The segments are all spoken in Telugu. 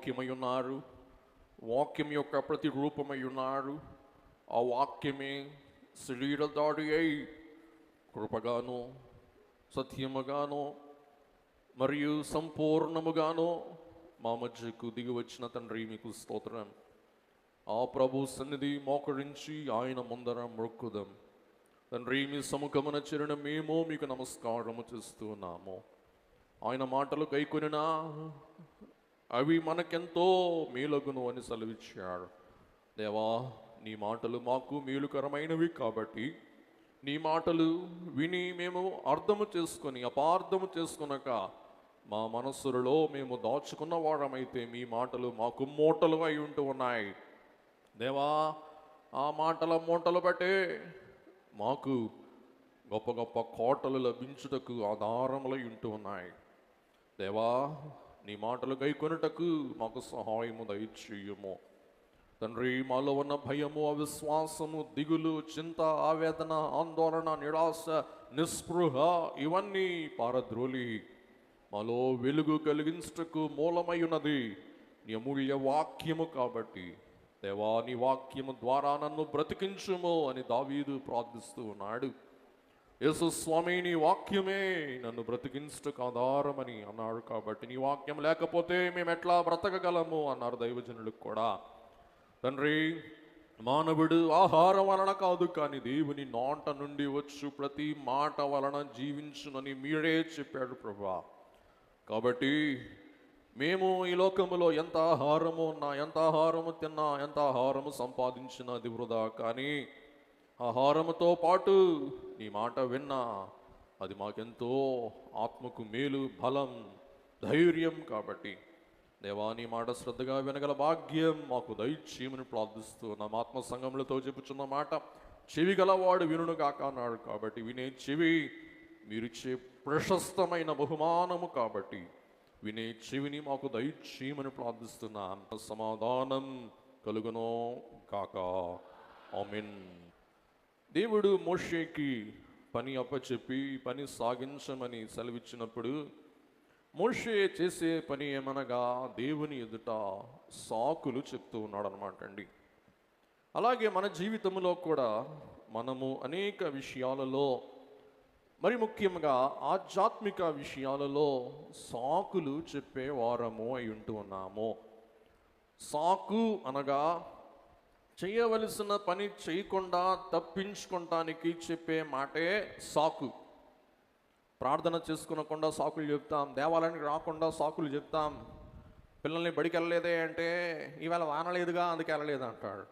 వాక్యమై ఉన్నారు, వాక్యం యొక్క ప్రతిరూపమై ఉన్నారు. ఆ వాక్యమే శరీరధారి అయి కృపగాను సత్యముగాను మరియు సంపూర్ణముగాను మా మధ్యకు దిగి వచ్చిన తండ్రి మీకు స్తోత్రం. ఆ ప్రభు సన్నిధి మోకరించి ఆయన ముందర మొక్కుదాం. తండ్రి, మీ సముఖమున చేరిన మేము మీకు నమస్కారము చేస్తూ ఉన్నాము. ఆయన మాటలు గైకొనినా అవి మనకెంతో మేలుగును అని సెలవిచ్చాడు. దేవా, నీ మాటలు మాకు మేలుకరమైనవి కాబట్టి నీ మాటలు విని మేము అర్థము చేసుకొని అపార్థము చేసుకునక మా మనస్సులలో మేము దాచుకున్న వారమైతే మీ మాటలు మాకు మూటలు అయి ఉంటూ ఉన్నాయి. దేవా, ఆ మాటల మూటలు బట్టే మాకు గొప్ప గొప్ప కోటలు లభించుటకు ఆధారములై ఉంటూ ఉన్నాయి. దేవా, నీ మాటలు గైకొనుటకు మాకు సహాయము దయచేయము తండ్రి. మాలో ఉన్న భయము, అవిశ్వాసము, దిగులు, చింత, ఆవేదన, ఆందోళన, నిరాశ, నిస్పృహ ఇవన్నీ పారద్రోలి మాలో వెలుగు కలిగించుటకు మూలమై ఉన్నది నీ అమూల్య వాక్యము కాబట్టి దేవా, నీ వాక్యము ద్వారా నన్ను బ్రతికించుము అని దావీదు ప్రార్థిస్తూ ఉన్నాడు. యేసు స్వామి, నీ వాక్యమే నన్ను బ్రతికించుటకు ఆధారమని అన్నాడు. కాబట్టి నీ వాక్యం లేకపోతే మేము ఎట్లా బ్రతకగలము అన్నారు దైవజనులకు కూడా. తండ్రి, మానవుడు ఆహారం వలన కాదు కానీ దేవుని నోట నుండి వచ్చు ప్రతి మాట వలన జీవించునని మీరే చెప్పాడు ప్రభువా. కాబట్టి మేము ఈ లోకములో ఎంత ఆహారము ఉన్నా, ఎంత ఆహారము తిన్నా, ఎంత ఆహారము సంపాదించినా అది వృధా. కానీ ఆహారముతో పాటు నీ మాట విన్నా అది మాకెంతో ఆత్మకు మేలు, బలం, ధైర్యం. కాబట్టి దేవా, నీ మాట శ్రద్ధగా వినగల భాగ్యం మాకు దయచేయమని ప్రార్థిస్తూ ఉన్నాం. ఆత్మ సంఘములతో చెప్పుచున్న మాట చెవి గలవాడు వినును కాక అన్నాడు. కాబట్టి వినే చెవి మీరిచ్చే ప్రశస్తమైన బహుమానము. కాబట్టి వినే చెవిని మాకు దయచేయమని ప్రార్థిస్తున్నాం. సమాధానం కలుగునో కాక. ఆమేన్. దేవుడు మోషేకి పని అప్పచెప్పి పని సాగించమని సెలవిచ్చినప్పుడు మోషే చేసే పని ఏమనగా దేవుని ఎదుట సాకులు చెప్తూ ఉన్నాడు అనమాట అండి. అలాగే మన జీవితంలో కూడా మనము అనేక విషయాలలో, మరి ముఖ్యంగా ఆధ్యాత్మిక విషయాలలో సాకులు చెప్పే వారము అయి ఉంటూ ఉన్నాము. సాకు అనగా చేయవలసిన పని చేయకుండా తప్పించుకోవటానికి చెప్పే మాటే సాకు. ప్రార్థన చేసుకునకుండా సాకులు చెప్తాం, దేవాలయానికి రాకుండా సాకులు చెప్తాం, పిల్లల్ని బడికి వెళ్ళలేదే అంటే ఈవేళ వాన లేదుగా అందుకే వెళ్ళలేదు అంటాడు.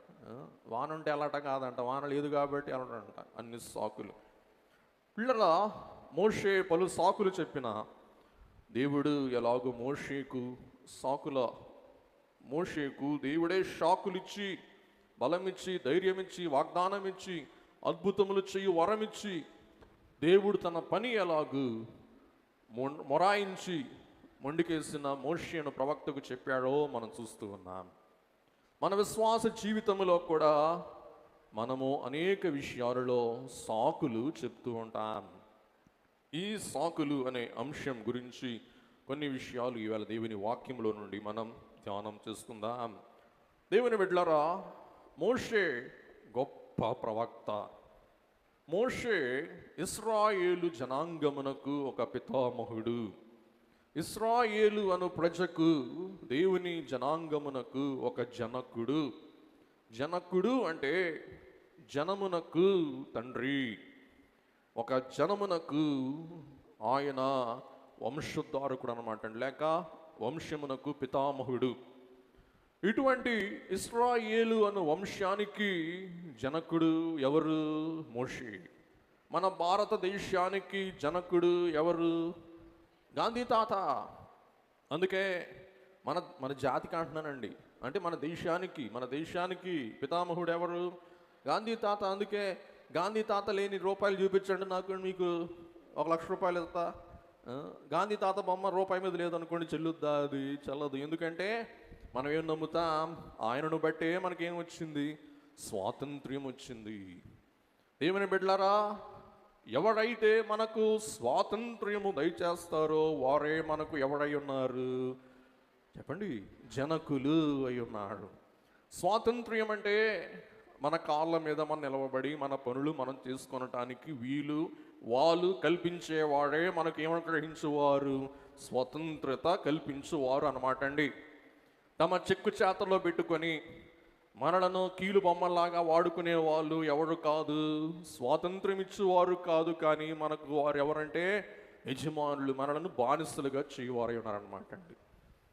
వాన ఉంటే వెళ్ళటం కాదంట, వాన లేదు కాబట్టి వెళ్ళడంట. అన్ని సాకులు. పిల్లల మోషే పలు సాకులు చెప్పిన దేవుడు ఎలాగో మోషేకు దేవుడే షాకులిచ్చి, బలమిచ్చి, ధైర్యమిచ్చి, వాగ్దానం ఇచ్చి, అద్భుతములు చెయ్యి వరమిచ్చి దేవుడు తన పని ఎలాగూ మొరాయించి మొండికేసిన మోషేను ప్రవక్తకు చెప్పాడో మనం చూస్తూ ఉన్నాం. మన విశ్వాస జీవితంలో కూడా మనము అనేక విషయాలలో సాకులు చెప్తూ ఉంటాం. ఈ సాకులు అనే అంశం గురించి కొన్ని విషయాలు ఇవాళ దేవుని వాక్యంలో నుండి మనం ధ్యానం చేసుకుందాం. దేవుని బిడ్డలారా, మోషే గొప్ప ప్రవక్త. మోషే ఇశ్రాయేలు జనాంగమునకు ఒక పితామహుడు. ఇశ్రాయేలు అను ప్రజకు, దేవుని జనాంగమునకు ఒక జనకుడు. జనకుడు అంటే జనమునకు తండ్రి. ఒక జనమునకు ఆయన వంశోద్ధారకుడు అనమాట, లేక వంశమునకు పితామహుడు. ఇటువంటి ఇశ్రాయేలు అను వంశానికి జనకుడు ఎవరు? మోషే. మన భారతదేశానికి జనకుడు ఎవరు? గాంధీ తాత. అందుకే మన జాతికి అంటున్నానండి, అంటే మన దేశానికి పితామహుడు ఎవరు? గాంధీ తాత. అందుకే గాంధీ తాత లేని రూపాయలు చూపించండి నాకు, మీకు 1,00,000 రూపాయలు ఇస్తా. గాంధీ తాత బొమ్మ రూపాయి మీద లేదనుకోండి, చెల్లుద్దా? అది చెల్లదు. ఎందుకంటే మనం ఏం నమ్ముతాం? ఆయనను బట్టే మనకేం వచ్చింది? స్వాతంత్ర్యం వచ్చింది. దేవుని బిడ్డలారా, ఎవరైతే మనకు స్వాతంత్ర్యము దయచేస్తారో వారే మనకు ఎవరై ఉన్నారు? చెప్పండి, జనకులు అయి ఉన్నాడు. స్వాతంత్ర్యం అంటే మన కాళ్ళ మీద మనం నిలవబడి మన పనులు మనం చేసుకొనటానికి వీలు వాళ్ళు కల్పించేవాడే మనకు ఏమనుగ్రహించేవారు, స్వతంత్రత కల్పించేవారు అన్నమాట అండి. తమ చెక్కు చేతల్లో పెట్టుకొని మనలను కీలు బొమ్మల్లాగా వాడుకునే వాళ్ళు ఎవరు కాదు, స్వాతంత్రం ఇచ్చేవారు కాదు, కానీ మనకు వారు ఎవరంటే యజమానులు, మనలను బానిసలుగా చేయవారై ఉన్నారనమాట అండి.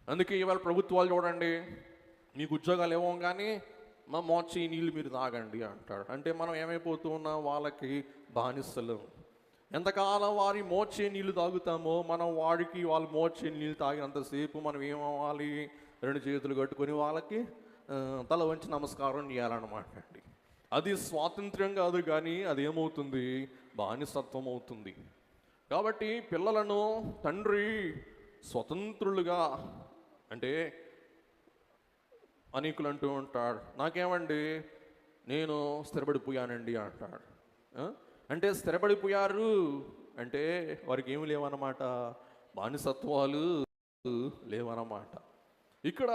అందుకే ఇవాళ ప్రభుత్వాలు చూడండి, మీకు ఉద్యోగాలు ఏమో కానీ మా మోచి నీళ్ళు మీరు తాగండి అంటాడు. అంటే మనం ఏమైపోతూ ఉన్నాం, వాళ్ళకి బానిసలు. ఎంతకాలం వారి మోచే నీళ్ళు తాగుతామో మనం వాడికి వాళ్ళు మోచే నీళ్ళు తాగినంతసేపు మనం ఏమవ్వాలి, రెండు చేతులు కట్టుకొని వాళ్ళకి తల వంచి నమస్కారం చేయాలన్నమాట అండి. అది స్వాతంత్ర్యం కాదు, కానీ అదేమవుతుంది, బానిసత్వం అవుతుంది. కాబట్టి పిల్లలను తండ్రి స్వతంత్రులుగా, అంటే అనేకులు అంటూ ఉంటాడు, నాకేమండి నేను స్థిరపడిపోయానండి అంటాడు. అంటే స్థిరపడిపోయారు అంటే వారికి ఏమి లేవన్నమాట, బానిసత్వాలు లేవన్నమాట. ఇక్కడ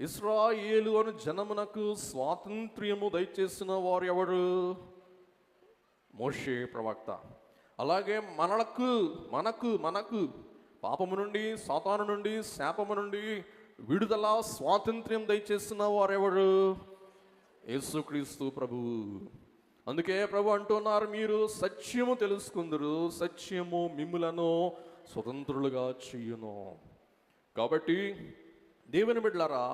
ఇశ్రాయేలు అను జనమునకు స్వాతంత్ర్యము దయచేసిన వారు ఎవరు, మోషే ప్రవక్త. అలాగే మనకు పాపము నుండి, సాతాను నుండి, శాపము నుండి విడుదల, స్వాతంత్ర్యం దయచేసిన వారెవరు, యేసుక్రీస్తు ప్రభువు. అందుకే ప్రభు అంటున్నారు, మీరు సత్యము తెలుసుకుందురు, సత్యము మిమ్ములను స్వతంత్రులుగా చెయ్యును. కాబట్టి దేవుని బిడ్డలారా,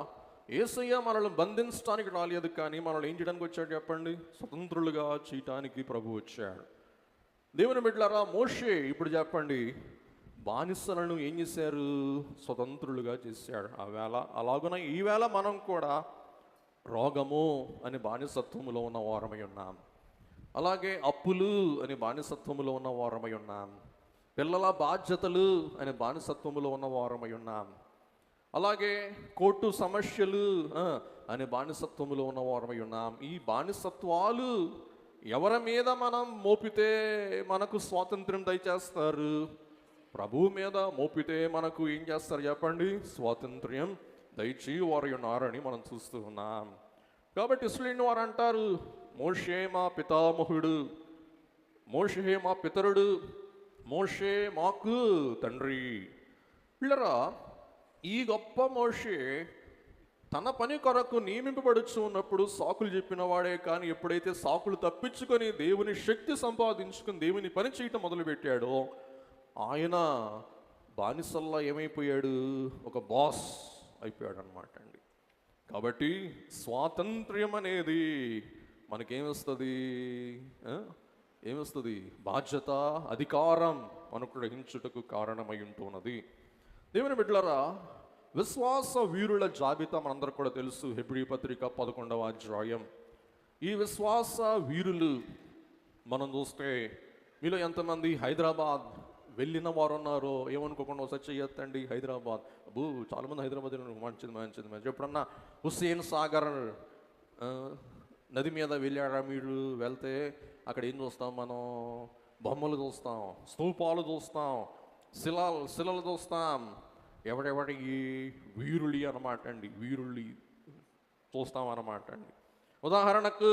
యేసయ్య మనల్ని బంధించడానికి రాలేదు, కానీ మనల్ని ఏం చేయడానికి వచ్చాడు చెప్పండి, స్వతంత్రులుగా చేయటానికి ప్రభు వచ్చాడు. దేవుని బిడ్డలారా, మోషే ఇప్పుడు చెప్పండి బానిసలను ఏం చేశారు, స్వతంత్రులుగా చేశాడు. ఆ వేళ అలాగున ఈవేళ మనం కూడా రోగము అనే బానిసత్వములో ఉన్న వారమై ఉన్నాం. అలాగే అప్పులు అనే బానిసత్వములో ఉన్న వారమై ఉన్నాం. పిల్లల బాధ్యతలు అనే బానిసత్వములో ఉన్న వారమై ఉన్నాం. అలాగే కోర్టు సమస్యలు అనే బానిసత్వములో ఉన్న వారమై ఉన్నాం. ఈ బానిసత్వాలు ఎవరి మీద మనం మోపితే మనకు స్వాతంత్ర్యం దయచేస్తారు, ప్రభువు మీద మోపితే మనకు ఏం చేస్తారు చెప్పండి, స్వాతంత్ర్యం దయచేవారు ఉన్నారని మనం చూస్తూ ఉన్నాం. కాబట్టి ఇశ్రాయేలు వారు అంటారు, మోషే మా పితామహుడు, మోషే మా పితరుడు, మోషే మాకు తండ్రి. పిల్లరా, ఈ గొప్ప మోషే తన పని కొరకు నియమింపబడుచు ఉన్నప్పుడు సాకులు చెప్పిన వాడే, కానీ ఎప్పుడైతే సాకులు తప్పించుకొని దేవుని శక్తి సంపాదించుకొని దేవుని పని చేయటం మొదలుపెట్టాడో ఆయన బానిసల్లా ఏమైపోయాడు, ఒక బాస్ అయిపోయాడు అనమాట అండి. కాబట్టి స్వాతంత్ర్యం అనేది మనకేమొస్తుంది, ఏమొస్తుంది, బాధ్యత, అధికారం అనుగ్రహించుటకు కారణమై ఉంటున్నది. దేవుని బిడ్డలారా, విశ్వాస వీరుల జాబితా మనందరూ కూడా తెలుసు, హెబ్రీ పత్రిక 11వ అధ్యాయం. ఈ విశ్వాస వీరులు మనం చూస్తే మీలో ఎంతమంది హైదరాబాద్ వెళ్ళిన వారు ఉన్నారో ఏమనుకోకుండా ఒకసారి చెయ్యొద్దండి. హైదరాబాద్ చాలామంది హైదరాబాద్ మంచిది. ఎప్పుడన్నా హుస్సేన్ సాగర్ నది మీద వెళ్ళారా మీరు? వెళ్తే అక్కడ ఏం చూస్తాం మనం, బొమ్మలు చూస్తాం, స్తూపాలు చూస్తాం, శిలలు చూస్తాం. ఎవడెవడి వీరులి అనమాట అండి, వీరుల్ని చూస్తాం అన్నమాట అండి. ఉదాహరణకు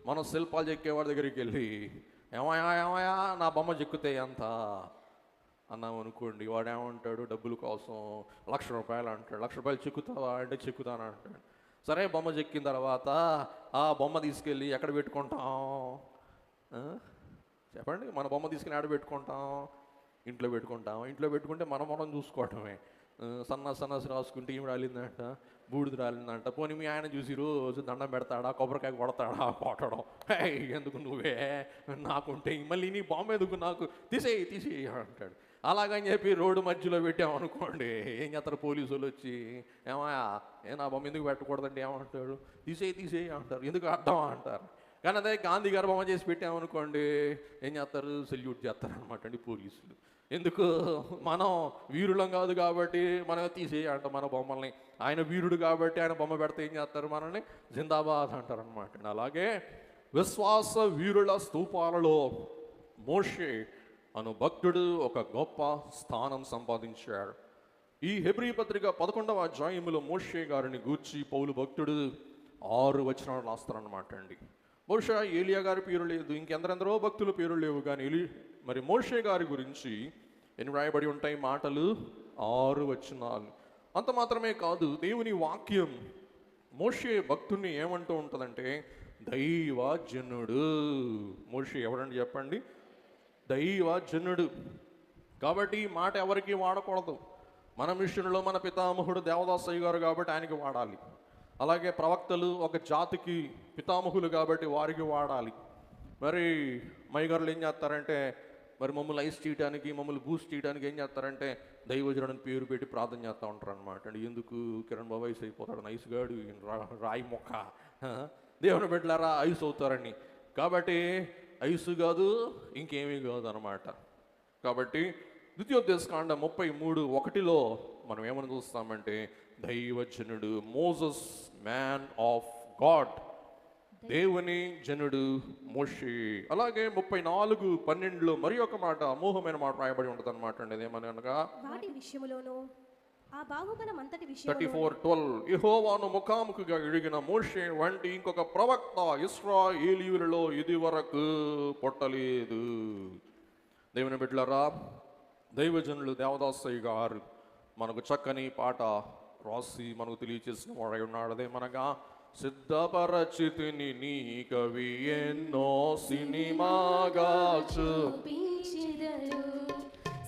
మనం శిల్పాలు చెక్కేవాడి దగ్గరికి వెళ్ళి ఏమయా నా బొమ్మ చెక్కితే ఎంత అన్నాం అనుకోండి, వాడు ఏమంటాడు, డబ్బుల కోసం ₹1,00,000 అంటాడు. ₹1,00,000 చెక్కుతావా అంటే చెక్కుతాను అంటాడు. సరే, బొమ్మ చెక్కిన తర్వాత ఆ బొమ్మ తీసుకెళ్ళి ఎక్కడ పెట్టుకుంటాం చెప్పండి? మన బొమ్మ తీసుకెళ్ళి ఎక్కడ పెట్టుకుంటాం? ఇంట్లో పెట్టుకుంటాం. ఇంట్లో పెట్టుకుంటే మనం చూసుకోవటమే. సన్నాసి రాసుకుంటే ఏమి రాలిందంట, బూడిద రాలిందంట. పోనీ మీ ఆయన చూసి రోజు దండం పెడతాడా, కొబ్బరికాయ కొడతాడా, కొట్టడం, ఎందుకు నువ్వే నాకుంటే మళ్ళీ నీ బొమ్మ ఎందుకు నాకు, తీసేయి అంటాడు. అలాగని చెప్పి రోడ్డు మధ్యలో పెట్టామనుకోండి, ఏం చేస్తారు పోలీసులు వచ్చి, ఏమయ్యా నా బొమ్మ ఎందుకు పెట్టకూడదంటే ఏమంటాడు, తీసేయి అంటారు. ఎందుకు అడ్డం అంటారు. కానీ అదే గాంధీ గారు బొమ్మ చేసి పెట్టామనుకోండి, ఏం చేస్తారు, సెల్యూట్ చేస్తారు అనమాట అండి పోలీసులు. ఎందుకు, మనం వీరులం కాదు కాబట్టి మనం తీసేయి అంటాం మన బొమ్మల్ని. ఆయన వీరుడు కాబట్టి ఆయన బొమ్మ పెడితే ఏం చేస్తారు, మనల్ని జిందాబాద్ అంటారు అనమాట. అలాగే విశ్వాస వీరుల స్తూపాలలో మోషే అను భక్తుడు ఒక గొప్ప స్థానం సంపాదించాడు. ఈ హెబ్రీ పత్రిక 11వ అధ్యాయములో మోషే గారిని గూర్చి పౌలు భక్తుడు 6 వచనాలు రాస్తారనమాట అండి. బహుశా ఏలియా గారి పేరు లేదు, ఇంకెందరెందరో భక్తుల పేరు లేవు, కానీ మరి మోషే గారి గురించి ఎన్ని రాయబడి ఉంటాయి మాటలు? 6 వచనాలు. అంత మాత్రమే కాదు, దేవుని వాక్యం మోషే భక్తుడిని ఏమంటూ ఉంటుందంటే దైవజనుడు. మోషే ఎవరండి చెప్పండి? దైవజనుడు. కాబట్టి ఈ మాట ఎవరికి వాడకూడదు. మన మిషన్లో మన పితామహుడు దేవదాసయ్య గారు కాబట్టి ఆయనకి వాడాలి. అలాగే ప్రవక్తలు ఒక జాతికి పితామహులు కాబట్టి వారికి వాడాలి. మరి మైగారులు ఏం చేస్తారంటే, మరి మమ్మల్ని ఐస్ చేయడానికి, మమ్మల్ని బూస్ట్ చేయడానికి ఏం చేస్తారంటే దైవజనుడిని పేరు పెట్టి ప్రార్థన చేస్తూ ఉంటారు అనమాట అండి. ఎందుకు? కిరణ్ బాబు ఐస్ అయిపోతాడు, ఐస్ గాడు, రాయి మొక్క, దేవుని బిడ్డలారా ఐస్ అవుతారని. కాబట్టి ఐసు కాదు, ఇంకేమీ కాదు అనమాట. కాబట్టి ద్వితీయోపదేశకాండం 33:1 మనం ఏమని చూస్తామంటే దైవజనుడు, మోసెస్ మ్యాన్ ఆఫ్ గాడ్, దేవుని జనుడు మోషే. అలాగే 34:12 మరి ఒక మాట, అమోఘమైన మాట రాయబడి ఉంటుంది అనమాట అండి. అదేమని అనగా వాటి విషయములోను ఆ బాహుబలం అంతటి విషయం 34:12 యెహోవాను ముఖాముఖిగా ఎరిగిన మోషే వంటి ఇంకొక ప్రవక్త ఇశ్రాయేలీయులలో ఇది వరకు పుట్టలేదు. దేవుని బిడ్డలారా, దైవజనులు దేవదాసయ్య గారు మనకు చక్కని పాట రాసి మనకు తెలియచేసిన వాడై ఉన్నాడు. అదేమనగా సిద్ధపరచితిని నీ కవి ఎన్నో సినిమాగా చూపించెదరు,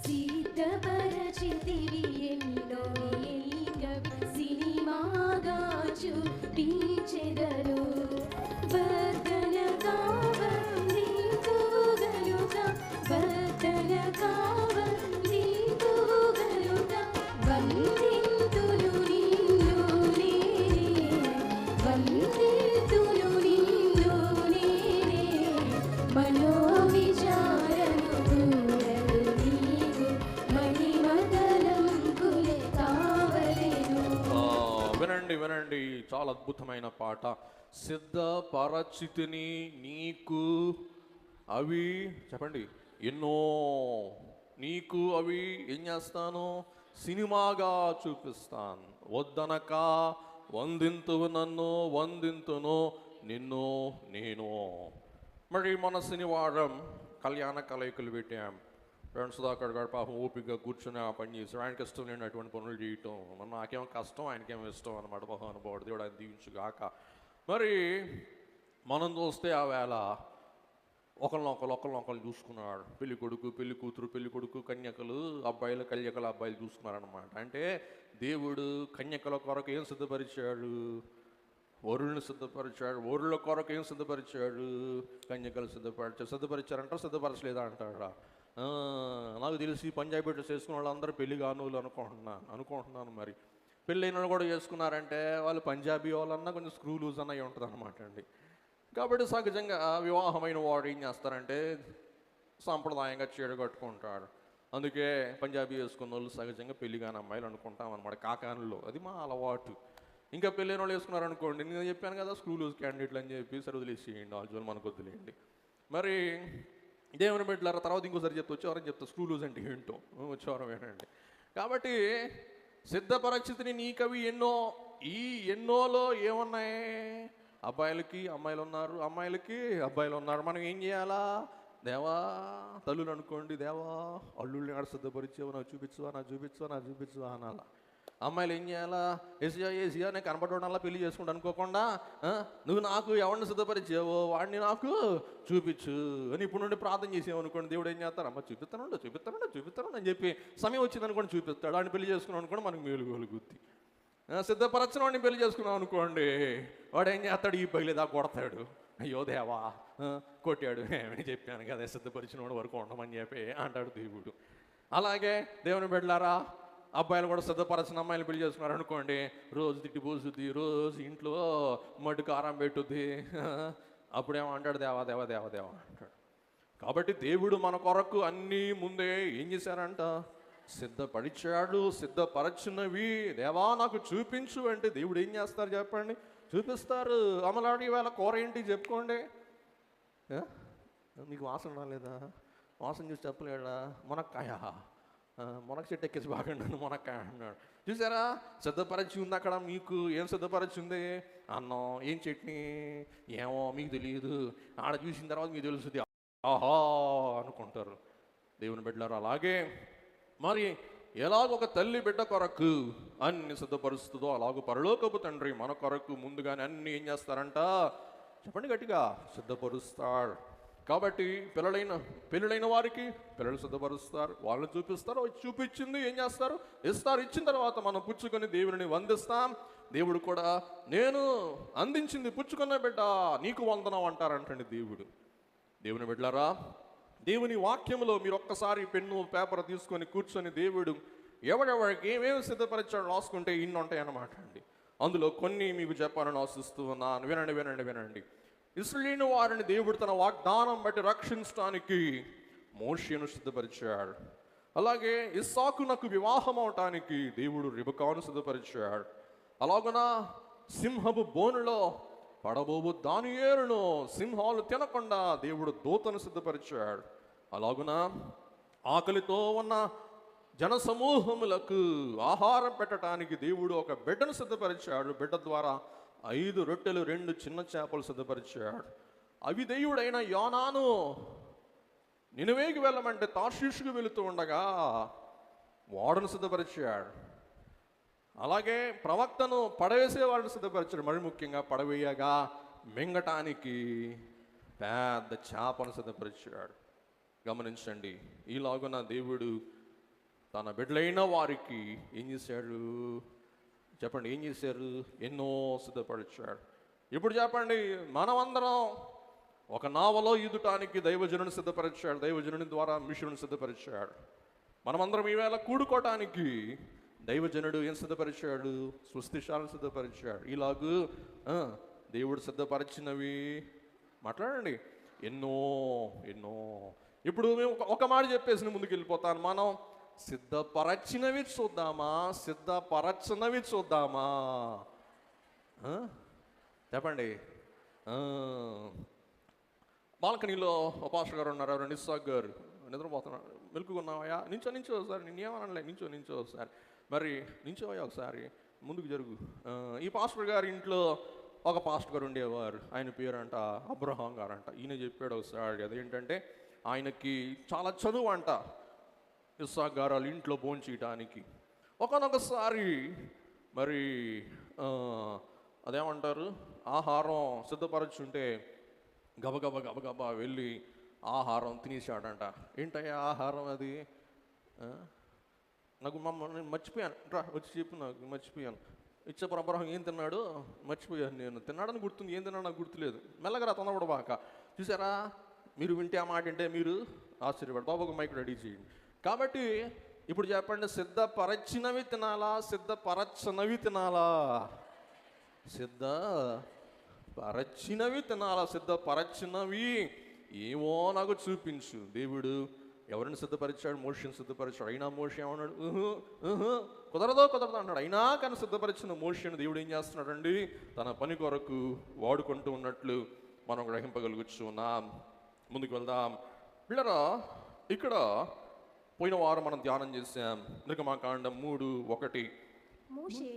సిద్ధపరచితివి ఎన్నో సినిమాగా చూపించెదరు. వర్ధన కావందింతుగలుగ, వర్ధన కావందింతుగలుగ, వందింతులు నిన్ను నేనే, వందింతులు నిన్ను నేనే, మనోవిచారము కూడదు నీకు, మణిమతలంకులే కావలెను. వినండి వినండి, చాలా అద్భుతమైన పాట. సిద్ధపరచితిని నీకు అవి, చెప్పండి, ఎన్నో, నీకు అవి ఏం చేస్తాను? సినిమాగా చూపిస్తాను. వద్దనక వందింతువు నన్ను, వందింతును నిన్ను నేను. మరి మన శనివారం కళ్యాణ కలయికలు పెట్టాం. ఫ్రెండ్స్ సుధాకర్ గారు పాపం ఓపికగా కూర్చొని ఆ పని చేశారు. ఆయనకి ఇష్టం లేనటువంటి పనులు చేయటం, మన నాకేమో కష్టం, ఆయనకేమో ఇష్టం అనమాట. మహానుభావుడు, దేవుడు ఆయన దీవించుగాక. మరి మనం చూస్తే ఆ వేళ ఒకళ్ళనొకళ్ళు చూసుకున్నాడు. పెళ్లి కొడుకు, పెళ్లి కూతురు, పెళ్లి కొడుకు, కన్యకలు, అబ్బాయిలు, కన్యకలు, అబ్బాయిలు చూసుకున్నారనమాట. అంటే దేవుడు కన్యకల కొరకు ఏం సిద్ధపరిచాడు? వరుణ్ణి సిద్ధపరిచాడు. వరుల కొరకు ఏం సిద్ధపరిచాడు? కన్యకలు సిద్ధపరిచారంటారా, సిద్ధపరచలేదా అంటారా? నాకు తెలిసి పంజాబీ డ్రెస్ చేసుకున్న వాళ్ళందరూ పెళ్లి కానువులు అనుకుంటున్నాను. మరి పెళ్ళైన వాళ్ళు కూడా చేసుకున్నారంటే వాళ్ళు పంజాబీ వాళ్ళన్నా కొంచెం స్క్రూ లూజ్ అన్నవి ఉంటుంది అనమాట అండి. కాబట్టి సహజంగా వివాహమైన వాడు ఏం చేస్తారంటే సాంప్రదాయంగా చీర కట్టుకుంటాడు. అందుకే పంజాబీ వేసుకున్న వాళ్ళు సహజంగా పెళ్లి కాని అమ్మాయిలు అనుకుంటాం అనమాట, కాకానుల్లో. అది మా అలవాటు. ఇంకా పెళ్ళైన వాళ్ళు వేసుకున్నారనుకోండి, నేను చెప్పాను కదా స్క్రూ లూజ్ క్యాండిడేట్లు అని చెప్పి సరుదులేసేయండి, వాళ్ళ జోలు మనకు వద్దులేయండి. మరి దేవుని బిడ్డలారా, తర్వాత ఇంకోసారి వచ్చేవారని చెప్తా స్క్రూ లూజ్ అంటే ఏంటో, వచ్చేవారం ఏంటండి. కాబట్టి సిద్ధపరిచితిని నీకవి ఎన్నో, ఈ ఎన్నోలో ఏమున్నాయి? అబ్బాయిలకి అమ్మాయిలు ఉన్నారు, అమ్మాయిలకి అబ్బాయిలు ఉన్నారు. మనం ఏం చేయాలా? దేవా, తల్లులు అనుకోండి, దేవా అల్లుళ్ళని ఆడ సిద్ధపరిచావు, నాకు చూపించువా అనాలా. అమ్మాయిలు ఏం చేయాలా? ఏసియా నేను కనపడడం పెళ్లి చేసుకుంటా అనుకోకుండా, నువ్వు నాకు ఎవరిని సిద్ధపరిచావో వాడిని నాకు చూపించు అని ఇప్పుడు నుండి ప్రార్థన చేసామనుకోండి, దేవుడు ఏం చేస్తారు? అమ్మ చూపిస్తాను అని చెప్పి సమయం వచ్చింది అనుకోండి చూపిస్తాడు. వాడిని పెళ్లి చేసుకున్నాం అనుకోండి, మనకు మేలు కలుగుద్ది. సిద్ధపరచిన వాడిని పెళ్లి చేసుకున్నాం అనుకోండి, వాడు ఏం చేస్తాడు? ఈ పగిలేదా కొడతాడు. అయ్యో దేవా, కొట్టాడు, ఏమని చెప్పాను కదా సిద్ధపరిచిన వాడు వరకు ఉండమని చెప్పి అంటాడు దేవుడు. అలాగే దేవుని బిడ్డలారా, అబ్బాయిలు కూడా సిద్ధపరచిన అమ్మాయిలు పెళ్లి చేసుకున్నారు అనుకోండి, రోజు తిట్టి పోసుద్ది, రోజు ఇంట్లో మడ్డు కారం పెట్టుద్ది. అప్పుడేమో అంటాడు దేవా అంటాడు. కాబట్టి దేవుడు మన కొరకు అన్నీ ముందే ఏం చేశారంట? సిద్ధపరిచాడు. సిద్ధపరచినవి దేవా నాకు చూపించు అంటే దేవుడు ఏం చేస్తారు చెప్పండి? చూపిస్తారు. అమలాడి వేళ కూర ఏంటి చెప్పుకోండి. మీకు వాసన రాలేదా? వాసన చూసి చెప్పలేడా? మునక్కాయ మునగ చెట్టు ఎక్కేసి బాగుండను మునక్కాయ అంటున్నాడు. చూసారా, సిద్ధపరిచి ఉంది అక్కడ. మీకు ఏం సిద్ధపరిచి ఉంది? అన్నం. ఏం చట్నీ? ఏమో మీకు తెలియదు. ఆడ చూసిన తర్వాత మీకు తెలుస్తుంది, ఆహా అనుకుంటారు. దేవుని బిడ్డలారా, అలాగే మరి ఎలాగ ఒక తల్లి బిడ్డ కొరకు అన్ని సిద్ధపరుస్తుందో అలాగ పరలోకపు తండ్రి మన కొరకు ముందుగానే అన్ని ఏం చేస్తారంట? చెప్పండి గట్టిగా, సిద్ధపరుస్తాడు. కాబట్టి పెళ్ళైన వారికి పిల్లలు సిద్ధపరుస్తారు, వాళ్ళని చూపిస్తారు. చూపించింది ఏం చేస్తారు? ఇస్తారు. ఇచ్చిన తర్వాత మనం పుచ్చుకొని దేవుని వందిస్తాం. దేవుడు కూడా నేను అందించింది పుచ్చుకున్న బిడ్డ నీకు వందనం అంటారంటండి దేవుడు. దేవుని బిడ్డలారా, దేవుని వాక్యంలో మీరు ఒక్కసారి పెన్ను పేపర్ తీసుకొని కూర్చొని దేవుడు ఎవరెవరికి ఏమేమి సిద్ధపరిచాడు రాసుకుంటే ఇన్ని ఉంటాయి అన్నమాట అండి. అందులో కొన్ని మీకు చెప్పాలని ఆశిస్తూ ఉన్నాను. వినండి వినండి వినండి. ఇశ్రాయేలు వారిని దేవుడు తన వాగ్దానం బట్టి రక్షించడానికి మోషేను సిద్ధపరిచాడు. అలాగే ఇస్సాకునకు వివాహం అవటానికి దేవుడు రిబకాను సిద్ధపరిచాడు. అలాగున సింహపు బోనులో పడబోబు దానియేలును సింహాలు తినకుండా దేవుడు దూతను సిద్ధపరిచాడు. అలాగున ఆకలితో ఉన్న జన సమూహములకు ఆహారం పెట్టడానికి దేవుడు ఒక బిడ్డను సిద్ధపరిచాడు. బిడ్డ ద్వారా 5 రొట్టెలు 2 చిన్న చేపలు సిద్ధపరిచాడు. అవిధేయుడైన యోనాను నినివేకి వెళ్ళమంటే తార్షీషుకు వెళుతూ ఉండగా వాడను సిద్ధపరిచాడు. అలాగే ప్రవక్తను పడవేసే వాడిని సిద్ధపరిచాడు. మరి ముఖ్యంగా పడవేయగా మింగటానికి పెద్ద చేపను సిద్ధపరిచాడు. గమనించండి, ఈలాగున దేవుడు తన బిడ్డలైన వారికి ఏం చేశాడు? చెప్పండి, ఏం చేశారు? ఎన్నో సిద్ధపరిచాడు. ఇప్పుడు చెప్పండి, మనమందరం ఒక నావలో ఈదుటానికి దైవజనుని సిద్ధపరిచాడు. దైవజనుని ద్వారా మిషుని సిద్ధపరిచాడు. మనమందరం ఈవేళ కూడుకోవటానికి దైవజనుడు ఏం సిద్ధపరిచాడు? స్వస్తిశాలను సిద్ధపరిచాడు. ఇలాగూ దేవుడు సిద్ధపరిచినవి మాట్లాడండి ఎన్నో ఎన్నో. ఇప్పుడు మేము ఒక మాట చెప్పేసి ముందుకు వెళ్ళిపోతాను. మనం సిద్ధపరచినవి చూద్దామా, సిద్ధపరచనవి చూద్దామా? చెప్పండి. బాల్కనీలో పాస్టర్ గారు ఉన్నారు, ఎవరు? ఇస్సాక్ గారు. నిద్రపోతున్నాడు. మెలుకున్నావయ్యా? నించో ఒకసారి. నిన్నేమనలే, నించో ఒకసారి. మరి నించోవయ్యా ఒకసారి, ముందుకు జరుగు. ఈ పాస్టర్ గారి ఇంట్లో ఒక పాస్టర్ గారు ఉండేవారు. ఆయన పేరంట అబ్రహాం గారు అంట. ఈయన చెప్పాడు ఒకసారి, అదేంటంటే ఆయనకి చాలా చదువు అంట. ఇస్సాక్ గారు వాళ్ళ ఇంట్లో భోంచేయటానికి ఒకనొకసారి మరి అదేమంటారు, ఆహారం సిద్ధపరచుంటే గబగబా వెళ్ళి ఆహారం తినేసాడంట. ఏంటయ్యా ఆహారం అది? నాకు నేను మర్చిపోయాను, రా వచ్చి చెప్పు, నాకు మర్చిపోయాను. ఇచ్చప్పుడు అబ్రహం ఏం తిన్నాడు? మర్చిపోయాను. నేను తిన్నాడని గుర్తుంది, ఏం తిన్నాడు నాకు గుర్తులేదు. మెల్లగా తొందరపడబాక. చూసారా, మీరు వింటే ఆ మాట వింటే మీరు ఆశ్చర్యపడు. బాబుకు మైక్ రెడీ చేయండి. కాబట్టి ఇప్పుడు చెప్పండి, సిద్ధపరచినవి తినాలా, సిద్ధపరచనవి తినాలా? సిద్ధపరచినవి తినాలా? సిద్ధపరచినవి ఏమో నాకు చూపించు. దేవుడు ఎవరిని సిద్ధపరిచాడు? మోషేని సిద్ధపరిచాడు. అయినా మోషే ఏమన్నాడు? కుదరదో అన్నాడు. అయినా కానీ సిద్ధపరిచిన మోషేని దేవుడు ఏం చేస్తున్నాడండి? తన పని కొరకు వాడుకుంటూ ఉన్నట్లు మనం గ్రహింపగలుగుతూ ఉన్నాం. ముందుకు వెళ్దాం పిల్లరా. ఇక్కడ పోయిన వారం మనం ధ్యానం చేశాం. నిర్గమాకాండం 3:1. మోషే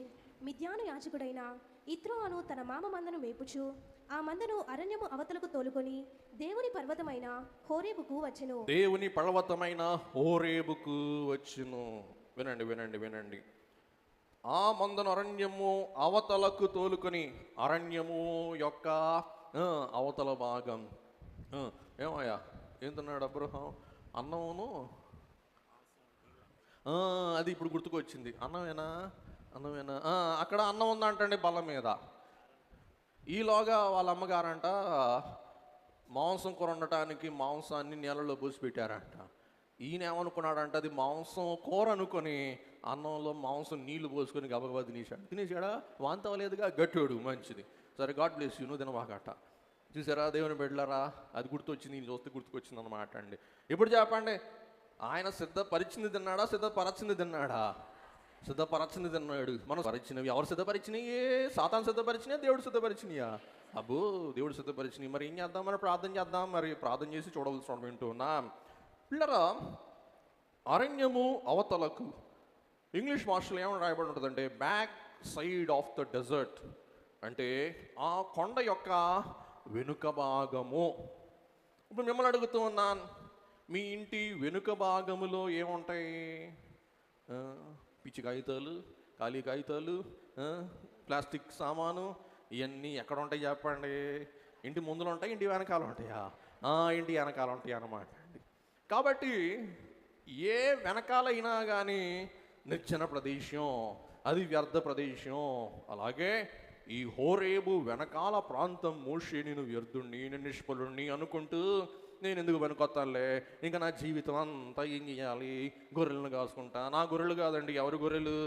మిద్యాను యాజకుడైన ఇత్రో అను తన మామ మందను మేపుచు ఆ మందను అరణ్యము అవతలకు తోలుకొని దేవుని పర్వతమైన హోరేబుకు వచ్చెను. దేవుని పర్వతమైన హోరేబుకు వచ్చును. వినండి వినండి వినండి. ఆ మందను అరణ్యము అవతలకు తోలుకొని, అరణ్యము యొక్క అవతల భాగం. ఏమయ్యా ఏం తిన్నాడు అబ్రహాం? అన్నమును అది ఇప్పుడు గుర్తుకొచ్చింది. అన్నమేనా? అక్కడ అన్నం ఉందంటండి బల్ల మీద. ఈలోగా వాళ్ళ అమ్మగారంట మాంసం కూర ఉండటానికి మాంసాన్ని నీళ్ళలో పోసి పెట్టారంట. ఈయన ఏమనుకున్నాడంట, అది మాంసం కూర అనుకొని అన్నంలో మాంసం నీళ్లు పోసుకొని గబగబా తినేసాడా? వాంతి అవ్వలేదుగా, గట్టాడు, మంచిది. సరే, గాడ్ బ్లెస్ యూ, నువ్వు తినమాకట. చూసారా దేవుని బిడ్డలారా, అది గుర్తొచ్చింది, నేను చూస్తే గుర్తుకొచ్చింది అన్నమాట అండి. ఇప్పుడు చెప్పండి, ఆయన సిద్ధపరిచింది తిన్నాడా, సిద్ధపరచింది తిన్నాడా? సిద్ధపరచింది తిన్నాడు. మనం పరిచినవి ఎవరు సిద్ధపరిచినాయి? సాతాను సిద్ధపరిచినా, దేవుడు సిద్ధపరిచినాయా? అబ్బో, దేవుడు సిద్ధపరిచినాయి. మరి ఏం చేద్దాం? మరి ప్రార్థన చేద్దాం. మరి ప్రార్థన చేసి చూడవలసిన వింటున్నా పిల్లరా. అరణ్యము అవతలకు. ఇంగ్లీష్ భాషలో ఏమని రాయబడి ఉంటుందంటే back side of the desert, అంటే ఆ కొండ యొక్క వెనుక భాగము. ఇప్పుడు మిమ్మల్ని అడుగుతూ ఉన్నాను, మీ ఇంటి వెనుక భాగములో ఏముంటాయి? పిచ్చి కాగితాలు, ఖాళీ కాగితాలు, ప్లాస్టిక్ సామాను, ఇవన్నీ ఎక్కడ ఉంటాయి చెప్పండి? ఇంటి ముందులో ఉంటాయి, ఇంటి వెనకాల ఉంటాయా? ఇంటి వెనకాల ఉంటాయి అన్నమాట అండి. కాబట్టి ఏ వెనకాల అయినా కానీ నిర్జన ప్రదేశం, అది వ్యర్థ ప్రదేశం. అలాగే ఈ హోరేబు వెనకాల ప్రాంతం మోషే నేను వ్యర్థుణ్ణి, నేను నిష్ఫలుణ్ణి అనుకుంటూ నేను ఎందుకు వెనుకొత్తానులే, ఇంకా నా జీవితం అంతా ఏం చేయాలి, గొర్రెలను కాసుకుంటా. నా గొర్రెలు కాదండి, ఎవరి గొర్రెలు?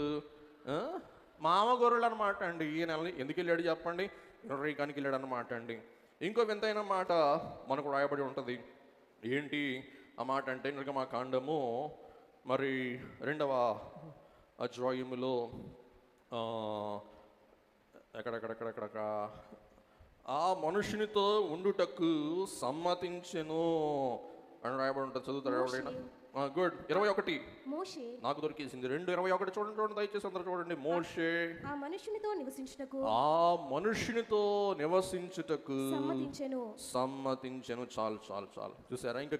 మామ గొర్రెలు అనమాట అండి. ఈయన ఎందుకు వెళ్ళాడు చెప్పండి? రేకానికి వెళ్ళాడు అనమాట అండి. ఇంకో వింతైన మాట మనకు రాయబడి ఉంటుంది. ఏంటి ఆ మాట అంటే, నిర్గమకాండము మరి 2వ అధ్యాయములో ఎక్కడెక్కడెక్కడెక్కడ ఆ మనుషునితో ఉండుటకు సమ్మతించెను అని రాయబడి ఉంటుంది. చదువుతారు ఎవరైనా? గుడ్. 21 మోషే నాకు దొరికేసింది. 2:21 చూడండి దయచేసి అందరూ చూడండి. మోషే ఆ మనుషునితో నివసించుటకు సమ్మతించెను. చాలు చాలు చాలు. చూసారా? ఇంకా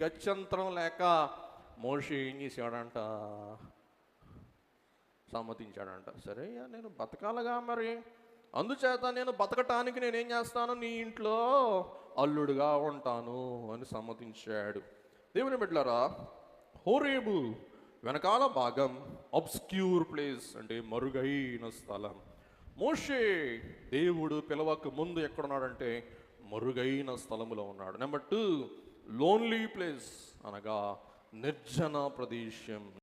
గత్యంతరం లేక మోషే ఏం చేశాడంట? సమ్మతించాడంట. సరే నేను బతకాలగా, మరి అందుచేత నేను బతకటానికి నేనేం చేస్తాను? నీ ఇంట్లో అల్లుడుగా ఉంటాను అని సమ్మతించాడు. దేవుని బిడ్డలారా, హోరేబు వెనకాల భాగం అబ్స్క్యూర్ ప్లేస్, అంటే మరుగైన స్థలం. మోషే దేవుడు పిలవక ముందు ఎక్కడున్నాడంటే మరుగైన స్థలములో ఉన్నాడు. నెంబర్ 2 లోన్లీ ప్లేస్, అనగా నిర్జన ప్రదేశం.